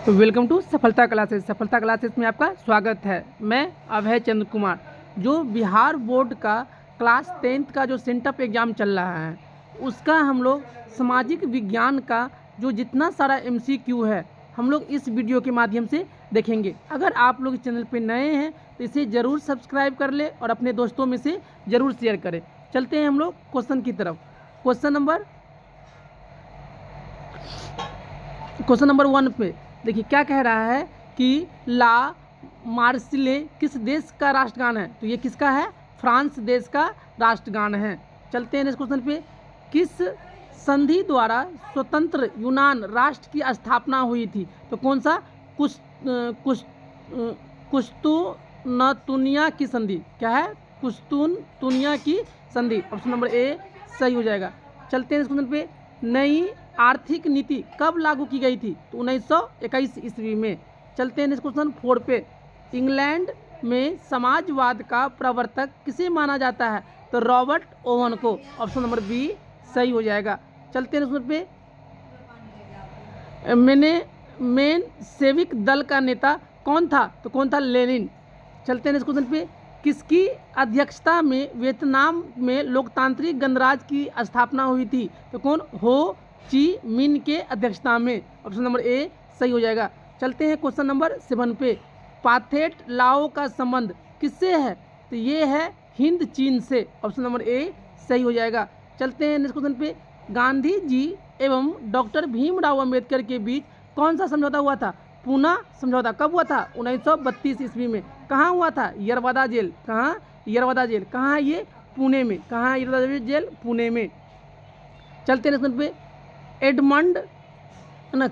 Welcome to सफलता classes. सफलता classes में आपका स्वागत है। मैं अभय चंद्र कुमार। जो बिहार बोर्ड का क्लास 10th का जो सेंटअप एग्ज़ाम चल रहा है उसका हम लोग सामाजिक विज्ञान का जो जितना सारा MCQ है हम लोग इस वीडियो के माध्यम से देखेंगे। अगर आप लोग इस चैनल पे नए हैं तो इसे ज़रूर सब्सक्राइब कर ले और अपने दोस्तों में से ज़रूर शेयर करें। चलते हैं हम लोग क्वेश्चन की तरफ। क्वेश्चन नंबर 1 पे देखिए क्या कह रहा है कि ला मार्सिले किस देश का राष्ट्रगान है। तो ये किसका है? फ्रांस देश का राष्ट्रगान है। चलते हैं इस क्वेश्चन पे। किस संधि द्वारा स्वतंत्र यूनान राष्ट्र की स्थापना हुई थी? तो कौन सा? कुस्तुनतुनिया की संधि। क्या है? कुस्तुनतुनिया की संधि। ऑप्शन नंबर ए सही हो जाएगा। चलते हैं इस क्वेश्चन पे। नई आर्थिक नीति कब लागू की गई थी? तो 1921 ईस्वी में। चलते हैं इस क्वेश्चन 4 पे। इंग्लैंड में समाजवाद का प्रवर्तक किसे माना जाता है? तो रॉबर्ट ओवन को। ऑप्शन नंबर बी सही हो जाएगा। चलते हैं इस क्वेश्चन पे। मेन सेविक दल का नेता कौन था? तो कौन था? लेनिन। चलते हैं इस क्वेश्चन पे। किसकी अध्यक्षता में वियतनाम में लोकतांत्रिक गणराज्य की स्थापना हुई थी? तो कौन? हो ची मिन के अध्यक्षता में। ऑप्शन नंबर ए सही हो जाएगा। चलते हैं क्वेश्चन नंबर 7 पे। पाथेट लाओ का संबंध किससे है? तो ये है हिंद चीन से। ऑप्शन नंबर ए सही हो जाएगा। चलते हैं नेक्स्ट क्वेश्चन पे। गांधी जी एवं डॉक्टर भीमराव अंबेडकर के बीच कौन सा समझौता हुआ था? पूना समझौता। कब हुआ था? 1932 ईस्वी में। कहाँ हुआ था? यरवदा जेल। कहाँ? यरवदा जेल। कहाँ है ये? पुणे में। कहाँ है यरवदा जेल? पुणे में। चलते हैं नेक्स्ट पे। एडमंड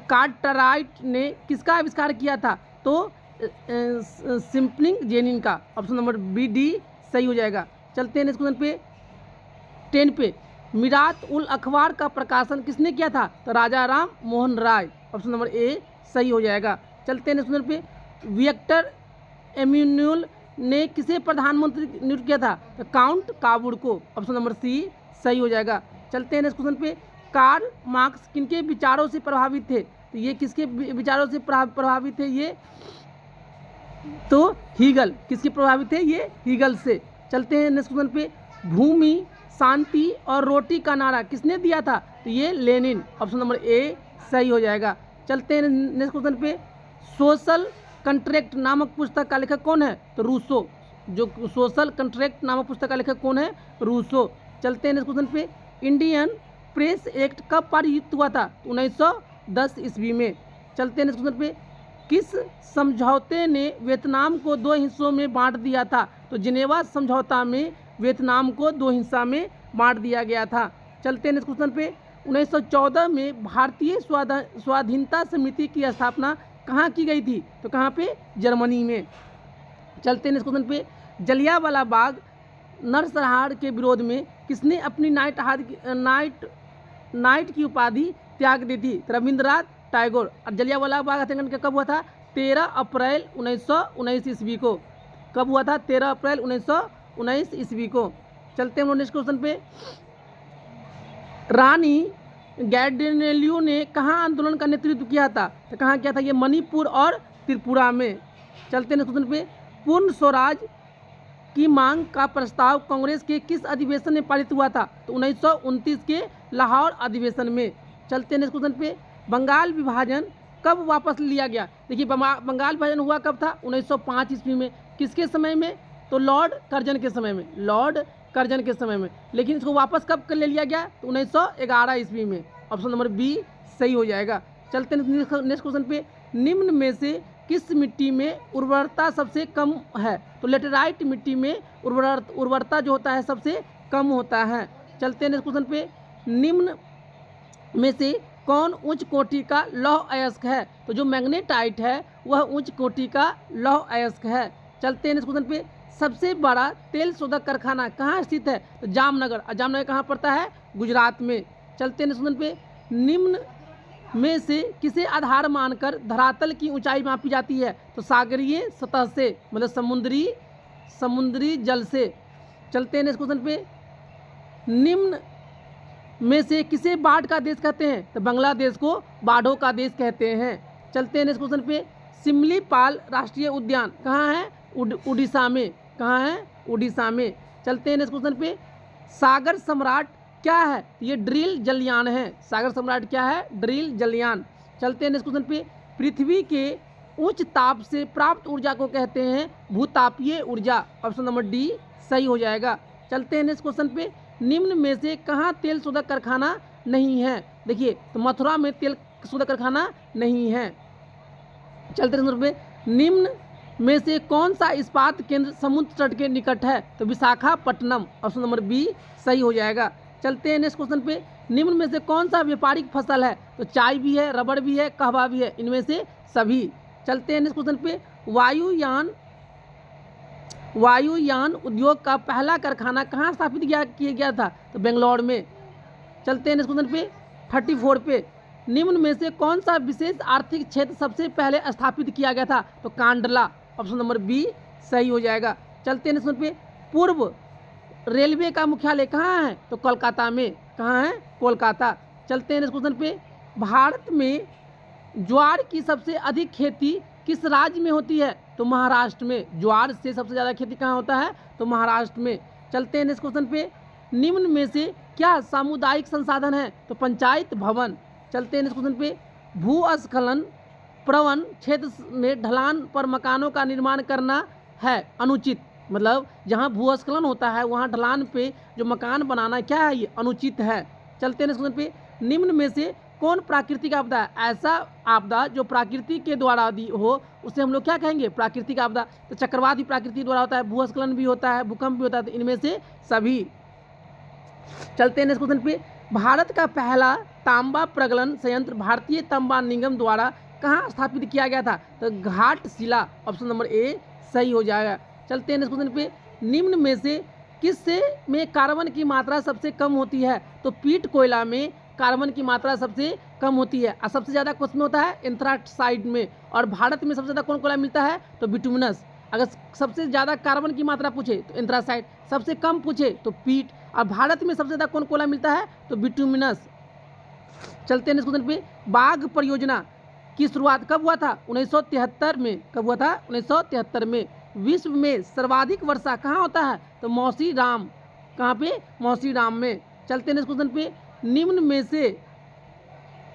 कार्टराइट ने किसका आविष्कार किया था? तो सिम्पलिंग जेनिन का। ऑप्शन नंबर बी डी सही हो जाएगा। चलते हैं नेक्स्ट क्वेश्चन पे 10 पे। मिरात उल अखबार का प्रकाशन किसने किया था? तो राजा Ram Mohan Roy. Option number A सही हो जाएगा। चलते हैं नेक्स्ट क्वेश्चन पे। विक्टर एम्यूनुअल ने किसे प्रधानमंत्री नियुक्त किया था? तो काउंट काबुर को। ऑप्शन नंबर सी सही हो जाएगा। चलते हैं नेक्स्ट क्वेश्चन पे। कार्ल मार्क्स किनके विचारों से प्रभावित थे? तो ये किसके विचारों से प्रभावित थे? ये तो हीगल। किसके प्रभावित थे? ये हीगल से। चलते हैं नेक्स्ट क्वेश्चन पे। भूमि शांति और रोटी का नारा किसने दिया था? तो ये लेनिन। ऑप्शन नंबर ए सही हो जाएगा। चलते हैं नेक्स्ट क्वेश्चन पे। सोशल कंट्रैक्ट नामक पुस्तक का लेखक कौन है? तो रूसो। जो सोशल कंट्रैक्ट नामक पुस्तक का लेखक कौन है? रूसो। चलते हैं नेक्स्ट क्वेश्चन पे। इंडियन प्रेस एक्ट कब पारित हुआ था? 1910 ईस्वी में। चलते हैं नेक्स्ट क्वेश्चन पे। किस समझौते ने वियतनाम को 2 हिस्सों में बांट दिया था? तो जिनेवा समझौता में वियतनाम को 2 हिस्सा में बांट दिया गया था। चलते हैं नेक्स्ट क्वेश्चन पे। 1914 में भारतीय स्वाधीनता समिति की स्थापना कहाँ की गई थी? तो कहाँ पे? जर्मनी में। चलते हैं नेक्स्ट क्वेश्चन पे। जलियांवाला बाग नरसंहार के विरोध में किसने अपनी नाइट की उपाधि त्याग दी थी? रविंद्रनाथ टैगोर। और जलियांवाला बाग हत्याकांड कब हुआ था? 13 अप्रैल 1919 ईस्वी को। कब हुआ था? 13 अप्रैल 1919 ईस्वी को। चलते हैं नेक्स्ट क्वेश्चन पे। रानी गैडिनेलियो ने कहाँ आंदोलन का नेतृत्व किया था? तो कहाँ किया था? ये मणिपुर और त्रिपुरा में। चलते हैं नेक्स्ट क्वेश्चन पे। पूर्ण स्वराज की मांग का प्रस्ताव कांग्रेस के किस अधिवेशन में पारित हुआ था? तो 1929 के लाहौर अधिवेशन में। चलते हैं नेक्स्ट क्वेश्चन पे। बंगाल विभाजन कब वापस लिया गया? देखिए बंगाल विभाजन हुआ कब था? 1905 ईस्वी में। किसके समय में? तो लॉर्ड कर्जन के समय में। लॉर्ड कर्जन के समय में। लेकिन इसको वापस कब कर ले लिया गया? तो 1911 ईस्वी में। ऑप्शन नंबर बी सही हो जाएगा। चलते हैं नेक्स्ट क्वेश्चन पे। निम्न में से किस मिट्टी में उर्वरता सबसे कम है? तो लेटेराइट मिट्टी में उर्वरता जो होता है सबसे कम होता है। चलते हैं नेक्स्ट क्वेश्चन पे। निम्न में से कौन उच्च कोटि का लौह अयस्क है? तो जो मैग्नेटाइट है वह उच्च कोटि का लौह अयस्क है। चलते हैं नेक्स्ट क्वेश्चन पे। सबसे बड़ा तेल शोधक कारखाना कहाँ स्थित है? तो जामनगर। और जामनगर कहाँ पड़ता है? गुजरात में। चलते हैं नेक्स्ट क्वेश्चन पे। निम्न में से किसे आधार मानकर धरातल की ऊंचाई मापी जाती है? तो सागरीय सतह से, मतलब समुद्री जल से। चलते हैं नेक्स्ट क्वेश्चन पे। निम्न में से किसे बाढ़ का देश कहते हैं? तो बांग्लादेश को बाढ़ों का देश कहते हैं। चलते हैं नेक्स्ट क्वेश्चन पे। सिमलीपाल राष्ट्रीय उद्यान कहाँ है? उड़ीसा में। कहाँ है? उड़ीसा में। चलते हैं नेक्स्ट क्वेश्चन पे। सागर सम्राट क्या है? ये ड्रिल जलयान है। सागर सम्राट क्या है? ड्रिल जलयान। चलते हैं नेक्स्ट क्वेश्चन पे। पृथ्वी के उच्च ताप से प्राप्त ऊर्जा को कहते हैं भूतापीय ऊर्जा। ऑप्शन नंबर डी सही हो जाएगा। चलते हैं नेक्स्ट क्वेश्चन पे। निम्न में से कहाँ तेल शोधक कारखाना नहीं है? देखिए, तो मथुरा में तेल शोधक कारखाना नहीं है। चलते हैं पे। निम्न में से कौन सा इस्पात केंद्र समुद्र तट के निकट है? तो विशाखापट्टनम। ऑप्शन नंबर बी सही हो जाएगा। चलते हैं नेक्स्ट क्वेश्चन पे। निम्न में से कौन सा व्यापारिक फसल है? तो चाय भी है, रबड़ भी है, कहवा भी है, इनमें से सभी। चलते हैं नेक्स्ट क्वेश्चन पे। वायुयान उद्योग का पहला कारखाना कहाँ स्थापित किया गया था? तो बेंगलौर में। चलते हैं नेक्स्ट क्वेश्चन पे 34 पे। निम्न में से कौन सा विशेष आर्थिक क्षेत्र सबसे पहले स्थापित किया गया था? तो कांडला। ऑप्शन नंबर बी सही हो जाएगा। चलते हैं नेक्स्ट क्वेश्चन पे। पूर्व रेलवे का मुख्यालय कहाँ है? तो कोलकाता में। कहाँ है? कोलकाता। चलते हैं नेक्स्ट क्वेश्चन पे। भारत में ज्वार की सबसे अधिक खेती किस राज्य में होती है? तो महाराष्ट्र में। ज्वार से सबसे ज़्यादा खेती कहाँ होता है? तो महाराष्ट्र में। चलते हैं नेक्स्ट क्वेश्चन पे। निम्न में से क्या सामुदायिक संसाधन है? तो पंचायत भवन। चलते हैं नेक्स्ट क्वेश्चन पे। भूस्खलन प्रवण क्षेत्र में ढलान पर मकानों का निर्माण करना है अनुचित। मतलब जहाँ भूस्खलन होता है वहाँ ढलान पे जो मकान बनाना क्या है? ये अनुचित है। चलते हैं नेक्स्ट क्वेश्चन पे। निम्न में से कौन प्राकृतिक आपदा है? ऐसा आपदा जो प्रकृति के द्वारा हो उसे हम लोग क्या कहेंगे? प्राकृतिक आपदा। तो चक्रवात भी प्रकृति द्वारा होता है, भूस्खलन भी होता है, भूकंप भी होता है, तो इनमें से सभी। चलते हैं नेक्स्ट क्वेश्चन पे। भारत का पहला तांबा प्रगलन संयंत्र भारतीय तांबा निगम द्वारा कहाँ स्थापित किया गया था? तो घाटशिला। ऑप्शन नंबर ए सही हो जाएगा। चलते हैं नेक्स्ट क्वेश्चन पे। निम्न में से किससे में कार्बन की मात्रा सबसे कम होती है? तो पीट कोयला में कार्बन की मात्रा सबसे कम होती है। और सबसे ज़्यादा किस में होता है? एंथ्राक्साइड में। और भारत में सबसे ज़्यादा कौन कोयला मिलता है? तो बिटुमिनस। अगर सबसे ज़्यादा कार्बन की मात्रा पूछे तो एंथ्रासाइड, सबसे कम पूछे तो पीट। और भारत में सबसे ज़्यादा कौन कोयला मिलता है? तो बिटुमिनस। चलते हैं नेक्स्ट क्वेश्चन पे। बाघ परियोजना की शुरुआत कब हुआ था? 1973 में। कब हुआ था? 1973 में। विश्व में सर्वाधिक वर्षा कहाँ होता है? तो मौसी राम। कहाँ पे? मौसी राम में। चलते हैं नेक्स्ट क्वेश्चन पे। निम्न में से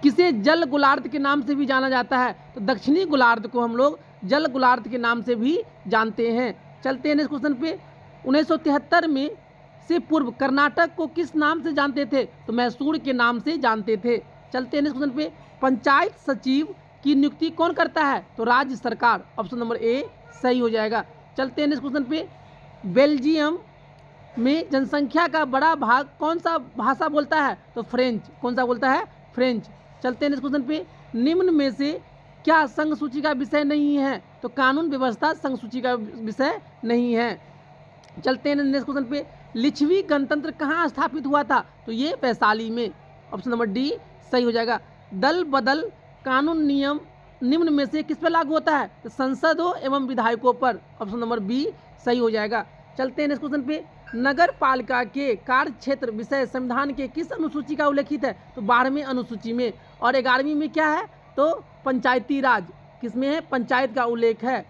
किसे जल गोलार्ध के नाम से भी जाना जाता है? तो दक्षिणी गोलार्ध को हम लोग जल गोलार्ध के नाम से भी जानते हैं। चलते हैं नेक्स्ट क्वेश्चन पे। 1973 में से पूर्व कर्नाटक को किस नाम से जानते थे? तो मैसूर के नाम से जानते थे। चलते हैं नेक्स्ट क्वेश्चन पे। पंचायत सचिव की नियुक्ति कौन करता है? तो राज्य सरकार। ऑप्शन नंबर ए सही हो जाएगा। चलते हैं नेक्स्ट क्वेश्चन पे। बेल्जियम में जनसंख्या का बड़ा भाग कौन सा भाषा बोलता है? तो फ्रेंच। कौन सा बोलता है? फ्रेंच। चलते हैं नेक्स्ट क्वेश्चन पे। निम्न में से क्या संघ सूची का विषय नहीं है? तो कानून व्यवस्था संघ सूची का विषय नहीं है। चलते हैं नेक्स्ट क्वेश्चन पे। लिच्छवी गणतंत्र कहाँ स्थापित हुआ था? तो ये वैशाली में। ऑप्शन नंबर डी सही हो जाएगा। दल बदल कानून नियम निम्न में से किस पर लागू होता है? तो संसदों एवं विधायकों पर। ऑप्शन नंबर बी सही हो जाएगा। चलते हैं नेक्स्ट क्वेश्चन पे। नगर पालिका के कार्य क्षेत्र विषय संविधान के किस अनुसूची का उल्लेखित है? तो 12वें अनुसूची में। और 11वीं में क्या है? तो पंचायती राज। किसमें है? पंचायत का उल्लेख है।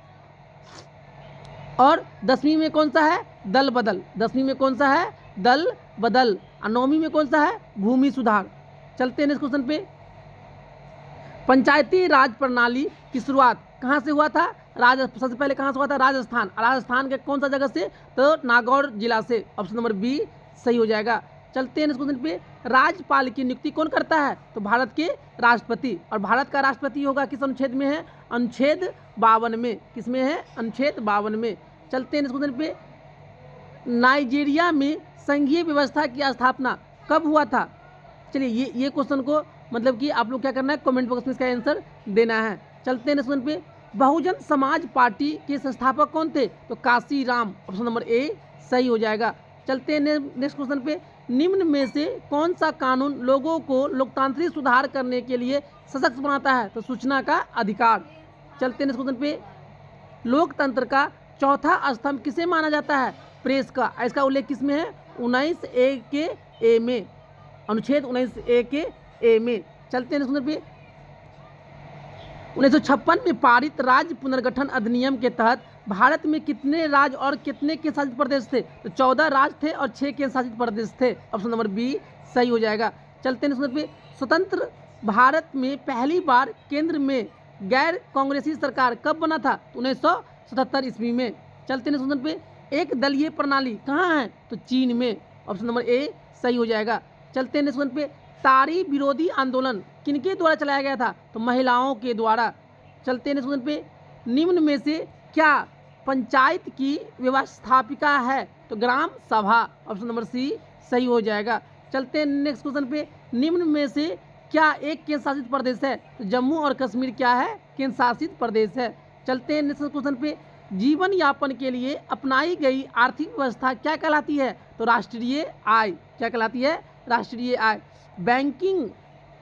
और 10वीं में कौन सा है? दल बदल। 10वीं में कौन सा है? दल बदल। और 9वीं में कौन सा है? भूमि सुधार। चलते हैं नेक्स्ट क्वेश्चन पे। पंचायती राज प्रणाली की शुरुआत कहाँ से हुआ था? सबसे पहले कहाँ से हुआ था? राजस्थान। राजस्थान के कौन सा जगह से? तो नागौर जिला से। ऑप्शन नंबर बी सही हो जाएगा। चलते हैं नेक्स्ट क्वेश्चन पे। राज्यपाल की नियुक्ति कौन करता है? तो भारत के राष्ट्रपति। और भारत का राष्ट्रपति होगा किस अनुच्छेद में है? अनुच्छेद 52 में। किसमें है? अनुच्छेद 52 में। चलते हैं नेक्स्ट क्वेश्चन पे। नाइजीरिया में संघीय व्यवस्था की स्थापना कब हुआ था? चलिए ये क्वेश्चन को मतलब कि आप लोग क्या करना है? कमेंट बॉक्स में इसका आंसर देना है। चलते हैं नेक्स्ट क्वेश्चन पे। बहुजन समाज पार्टी के संस्थापक कौन थे? तो Kashi Ram. Option number A सही हो जाएगा। चलते हैं नेक्स्ट क्वेश्चन पे। निम्न में से कौन सा कानून लोगों को लोकतांत्रिक सुधार करने के लिए सशक्त बनाता है? तो सूचना का अधिकार। चलते हैं नेक्स्ट क्वेश्चन पे। लोकतंत्र का चौथा स्तंभ किसे माना जाता है? प्रेस का। इसका उल्लेख किसमें है? 19A के ए में। अनुच्छेद 19A के ए में। चलते हैं नेक्स्ट क्वेश्चन पे। 1956 में पारित राज्य पुनर्गठन अधिनियम के तहत भारत में कितने राज्य और कितने केंद्र शासित प्रदेश थे? तो 14 राज्य थे और 6 केंद्र शासित प्रदेश थे। ऑप्शन नंबर बी सही हो जाएगा। चलते हैं पे स्वतंत्र भारत में पहली बार केंद्र में गैर कांग्रेसी सरकार कब बना था? 1977 ईस्वी में। चलते हैं पे एक दलीय प्रणाली कहाँ है? तो चीन में। ऑप्शन नंबर ए सही हो जाएगा। चलते हैं पे तारी विरोधी आंदोलन किनके द्वारा चलाया गया था? तो महिलाओं के द्वारा। चलते हैं पे निम्न में से क्या पंचायत की व्यवस्थापिका है? तो ग्राम सभा। ऑप्शन नंबर सी सही हो जाएगा। चलते हैं नेक्स्ट क्वेश्चन पे निम्न में से क्या एक केंद्र शासित प्रदेश है? तो जम्मू और कश्मीर क्या है? केंद्र शासित प्रदेश है। चलते हैं नेक्स्ट क्वेश्चन पे जीवन यापन के लिए अपनाई गई आर्थिक व्यवस्था क्या कहलाती है? तो राष्ट्रीय आय। क्या कहलाती है? राष्ट्रीय आय। बैंकिंग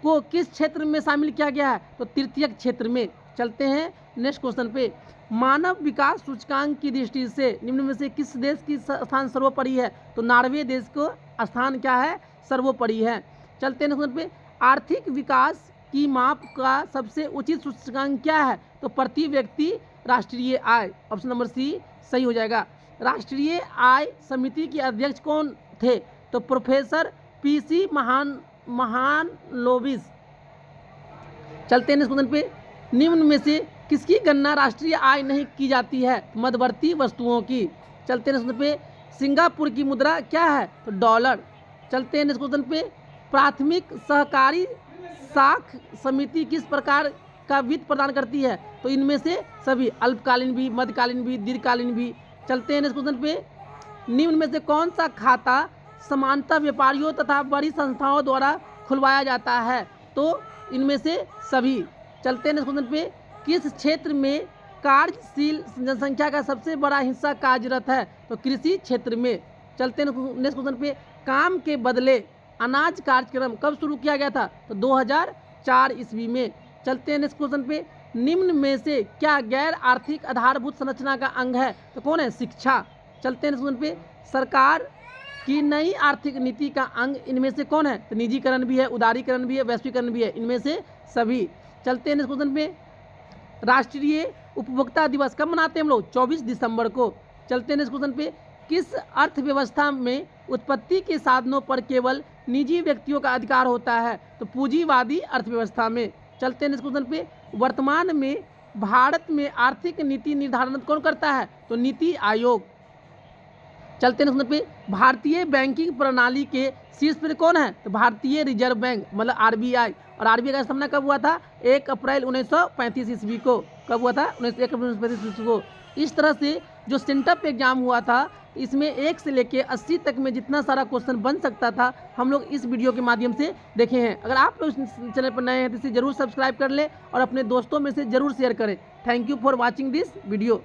को किस क्षेत्र में शामिल किया गया है? तो तृतीयक क्षेत्र में। चलते हैं नेक्स्ट क्वेश्चन पे मानव विकास सूचकांक की दृष्टि से निम्न में से किस देश की स्थान सर्वोपरि है? तो नॉर्वे देश को स्थान क्या है? सर्वोपरि है। चलते हैं नेक्स्ट क्वेश्चन पे आर्थिक विकास की माप का सबसे उचित सूचकांक क्या है? तो प्रति व्यक्ति राष्ट्रीय आय। ऑप्शन नंबर सी सही हो जाएगा। राष्ट्रीय आय समिति के अध्यक्ष कौन थे? तो प्रोफेसर पीसी महालनोबिस। चलते हैं क्वेश्चन पे निम्न में से किसकी गणना राष्ट्रीय आय नहीं की जाती है? मध्यवर्ती वस्तुओं की। चलते हैं क्वेश्चन पे सिंगापुर की मुद्रा क्या है? तो डॉलर। चलते हैं क्वेश्चन पे प्राथमिक सहकारी साख समिति किस प्रकार का वित्त प्रदान करती है? तो इनमें से सभी, अल्पकालीन भी, मध्यकालीन भी, दीर्घकालीन भी। चलते हैं नेक्स्ट क्वेश्चन पे निम्न में से कौन सा खाता समानता व्यापारियों तथा बड़ी संस्थाओं द्वारा खुलवाया जाता है? तो इनमें से सभी। चलते हैं नेक्स्ट क्वेश्चन पे किस क्षेत्र में कार्यशील जनसंख्या का सबसे बड़ा हिस्सा कार्यरत है? तो कृषि क्षेत्र में। चलते हैं नेक्स्ट क्वेश्चन पे काम के बदले अनाज कार्यक्रम कब शुरू किया गया था? तो 2004 ईस्वी में। चलते हैं नेक्स्ट क्वेश्चन पे निम्न में से क्या गैर आर्थिक आधारभूत संरचना का अंग है? तो कौन है? शिक्षा। चलते हैं नेक्स्ट क्वेश्चन पे सरकार की नई आर्थिक नीति का अंग इनमें से कौन है? तो निजीकरण भी है, उदारीकरण भी है, वैश्वीकरण भी है, इनमें से सभी। चलते हैं नेक्स्ट क्वेश्चन पे राष्ट्रीय उपभोक्ता दिवस कब मनाते हैं हम लोग? 24 दिसंबर को। चलते हैं नेक्स्ट क्वेश्चन पे किस अर्थव्यवस्था में उत्पत्ति के साधनों पर केवल निजी व्यक्तियों का अधिकार होता है? तो पूंजीवादी अर्थव्यवस्था में। चलते हैं नेक्स्ट क्वेश्चन पे वर्तमान में भारत में आर्थिक नीति निर्धारण कौन करता है? तो नीति आयोग। चलते हैं नेक्स्ट क्वेश्चन पे भारतीय बैंकिंग प्रणाली के शीर्ष पर कौन है? तो भारतीय रिजर्व बैंक मतलब आरबीआई। और आरबीआई का स्थापना कब हुआ था? 1 अप्रैल 1935 ईस्वी को। कब हुआ था? 1 अप्रैल 1935 ईस्वी को। इस तरह से जो सेंटअप एग्जाम हुआ था इसमें 1 से लेके 80 तक में जितना सारा क्वेश्चन बन सकता था हम लोग इस वीडियो के माध्यम से देखे हैं। अगर आप लोग इस चैनल पर नए हैं तो इसे जरूर सब्सक्राइब कर लें और अपने दोस्तों में से जरूर शेयर करें। Thank you for watching this video.